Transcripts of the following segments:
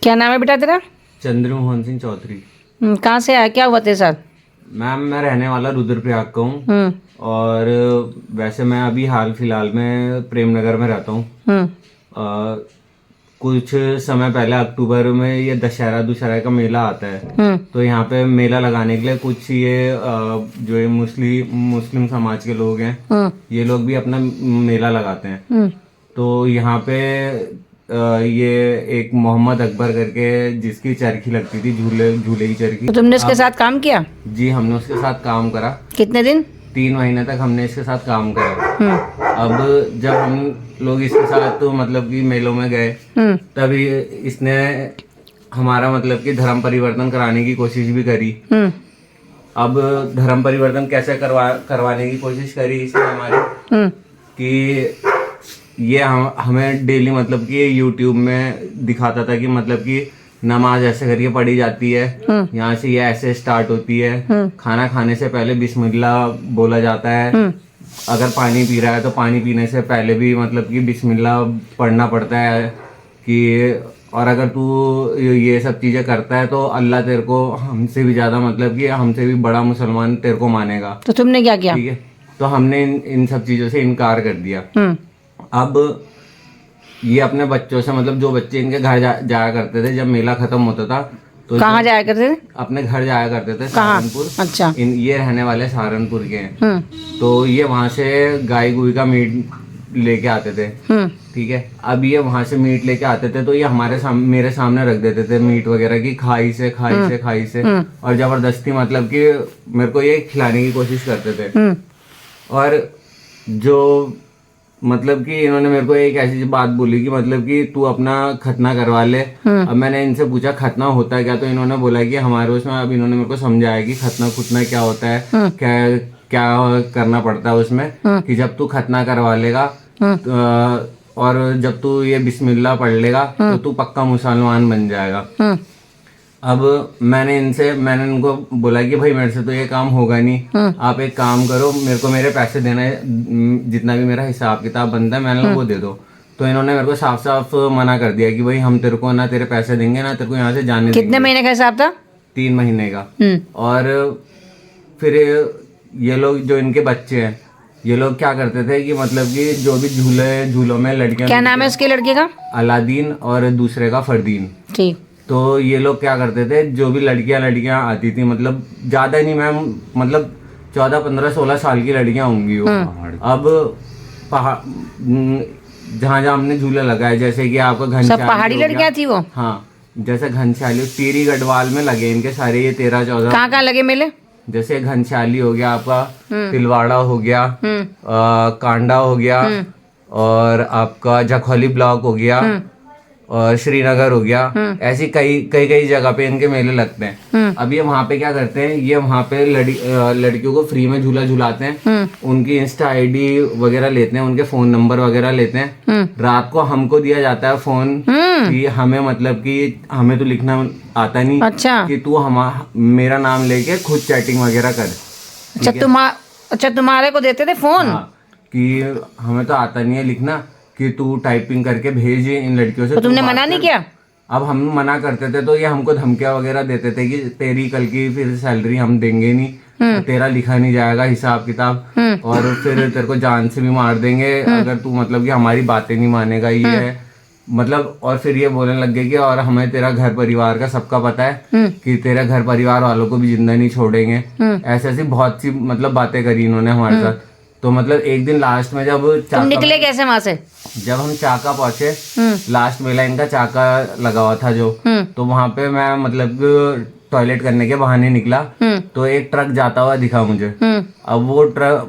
क्या नाम है बेटा तेरा? चंद्रमोहन सिंह चौधरी। कहाँ से आया, क्या हुआ तेरे साथ? मैम मैं रहने वाला रुद्रप्रयाग का हूँ और वैसे मैं अभी हाल फिलहाल में प्रेमनगर में रहता हूँ। कुछ समय पहले अक्टूबर में ये दशहरा का मेला आता है, तो यहाँ पे मेला लगाने के लिए कुछ ये जो ये मुस्लिम समाज के लोग हैं, ये लोग भी अपना मेला लगाते हैं। तो यहाँ पे ये एक मोहम्मद अकबर करके जिसकी चरखी लगती थी, झूले की चरखी। तो तुमने इसके साथ काम किया? जी हमने उसके साथ काम करा। कितने दिन? 3 महीने तक हमने इसके साथ काम करा। अब जब हम लोग इसके साथ तो मतलब कि मेलों में गए, तभी इसने हमारा मतलब कि धर्म परिवर्तन कराने की कोशिश भी करी। अब धर्म परिवर्तन कैसे करवाने की कोशिश करी इसने हमारी कि ये हमें डेली मतलब कि यूट्यूब में दिखाता था कि मतलब कि नमाज ऐसे करके पढ़ी जाती है, यहाँ से ये ऐसे स्टार्ट होती है, खाना खाने से पहले बिस्मिल्लाह बोला जाता है, अगर पानी पी रहा है तो पानी पीने से पहले भी मतलब कि बिस्मिल्लाह पढ़ना पड़ता है कि, और अगर तू ये सब चीजें करता है तो अल्लाह तेरे को हमसे भी ज्यादा मतलब कि हमसे भी बड़ा मुसलमान तेरे को मानेगा। तो तुमने क्या किया? ठीक है, तो हमने इन सब चीजों से इनकार कर दिया। अब ये अपने बच्चों से मतलब जो बच्चे इनके घर जाया करते थे, जब मेला खत्म होता था तो कहाँ जाया करते थे? अपने घर जाया करते थे, सहारनपुर। अच्छा। ये रहने वाले सहारनपुर के हैं। तो ये वहां से गाय गुई का मीट लेके आते थे। ठीक है, अब ये वहां से मीट लेके आते थे तो ये मेरे सामने रख देते थे मीट वगैरह की, खाई से और जबरदस्ती मतलब कि मेरे को ये खिलाने की कोशिश करते थे। और जो मतलब कि इन्होंने मेरे को एक ऐसी बात बोली कि मतलब कि तू अपना खतना करवा ले। अब मैंने इनसे पूछा खतना होता है क्या, तो इन्होंने बोला कि हमारे उसमें, अब इन्होंने मेरे को समझाया कि खतना खुतना क्या होता है, क्या क्या करना पड़ता है उसमें, कि जब तू खतना करवा लेगा और जब तू ये बिस्मिल्लाह पढ़ लेगा तो तू पक्का मुसलमान बन जाएगा। अब मैंने इनको बोला कि भाई मेरे से तो ये काम होगा नहीं, आप एक काम करो, मेरे को मेरे पैसे देना है, जितना भी मेरा हिसाब किताब बनता है मैंने वो दे दो। तो इन्होंने मेरे को साफ साफ मना कर दिया कि भाई हम तेरे को ना तेरे पैसे देंगे ना तेरे को यहाँ से जाने देंगे। कितने महीने का हिसाब था? 3 महीने का। और फिर ये लोग जो इनके बच्चे हैं, ये लोग क्या करते थे कि मतलब कि जो भी झूलों में लड़कियां, क्या नाम है उसके लड़के का? अलादीन और दूसरे का फरदीन। ठीक। तो ये लोग क्या करते थे, जो भी लड़कियां आती थी, मतलब ज्यादा नहीं मैम, मतलब 14, 15, 16 साल की लड़कियां होंगी वो। अब पहाड़ जहाँ हमने झूला लगाया, जैसे कि आपका घनश्याली, पहाड़ी लड़कियां थी वो? हाँ, जैसे घनश्याली, टीरी गढ़वाल में लगे इनके सारे, ये 13, 14। कहाँ लगे मेले? जैसे घनश्याली हो गया आपका, तिलवाड़ा हो गया, कांडा हो गया, और आपका जखौली ब्लॉक हो गया, और श्रीनगर हो गया। ऐसी कई जगह पे इनके मेले लगते हैं। अब ये वहाँ पे क्या करते हैं, ये वहाँ पे लड़कियों को फ्री में झूला झुलाते हैं, उनकी इंस्टा आईडी वगैरह लेते हैं, उनके फोन नंबर वगैरह लेते हैं। रात को हमको दिया जाता है फोन कि हमें मतलब कि हमें तो लिखना आता नहीं। अच्छा। कि तू मेरा नाम लेके खुद चैटिंग वगैरह कर। अच्छा, तुम्हारे को देते थे फोन? हाँ, कि हमें तो आता नहीं है लिखना, कि तू टाइपिंग करके भेज इन लड़कियों से। तो तुमने मना नहीं किया? अब हम मना करते थे तो ये हमको धमकियां वगैरह देते थे कि तेरी कल की फिर सैलरी हम देंगे नहीं, तेरा लिखा नहीं जाएगा हिसाब किताब, और फिर तेरे को जान से भी मार देंगे अगर तू मतलब कि हमारी बातें नहीं मानेगा, ये है मतलब। और फिर ये बोलने लग गए कि और हमें तेरा घर परिवार का सबका पता है कि तेरे घर परिवार वालों को भी जिंदा नहीं छोड़ेंगे। ऐसी बहुत सी मतलब बातें करी इन्होंने हमारे साथ। तो मतलब एक दिन लास्ट में जब तुम निकले कैसे वहां से? जब हम चाका पहुंचे, लास्ट मेला इनका चाका लगा हुआ था जो, तो वहां पे मैं मतलब टॉयलेट करने के बहाने निकला, तो एक ट्रक जाता हुआ दिखा मुझे। अब वो ट्रक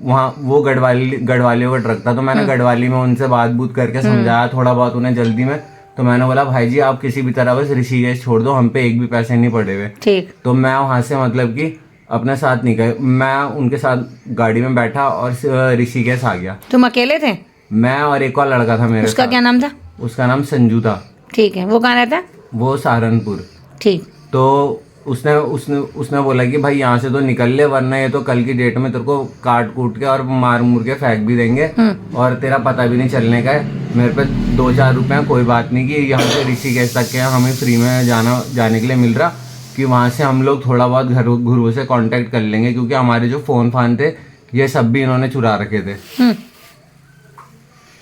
वहाँ वो गढ़वालियों का ट्रक था, तो मैंने गढ़वाली में उनसे बात बूत करके समझाया थोड़ा बहुत उन्हें जल्दी में। तो मैंने बोला भाई जी आप किसी भी तरह बस ऋषिकेश छोड़ दो, हम पे एक भी पैसे नहीं पड़े हुए। ठीक। तो मैं वहां से मतलब कि अपने साथ नहीं गए, मैं उनके साथ गाड़ी में बैठा और ऋषिकेश आ गया। तुम अकेले थे? मैं और एक और लड़का था मेरे साथ। उसका क्या नाम था? उसका नाम संजू था। ठीक है, वो कहाँ रहता है? वो सहारनपुर। ठीक। तो उसने उसने उसने बोला कि भाई यहाँ से तो निकल ले, वरना ये तो कल की डेट में तेरे को काट कूट के और मार मुर के फेंक भी देंगे और तेरा पता भी नहीं चलने का है। मेरे पे 2-4 रुपए हैं, कोई बात नहीं कि यहाँ से ऋषिकेश तक के हमें फ्री में जाने के लिए मिल रहा, कि वहाँ से हम लोग थोड़ा बहुत घरों से कांटेक्ट कर लेंगे, क्योंकि हमारे जो फ़ोन फान थे ये सब भी इन्होंने चुरा रखे थे।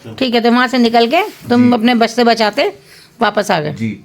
ठीक है, तो वहां से निकल के तुम अपने बच से बचाते वापस आ गए। जी।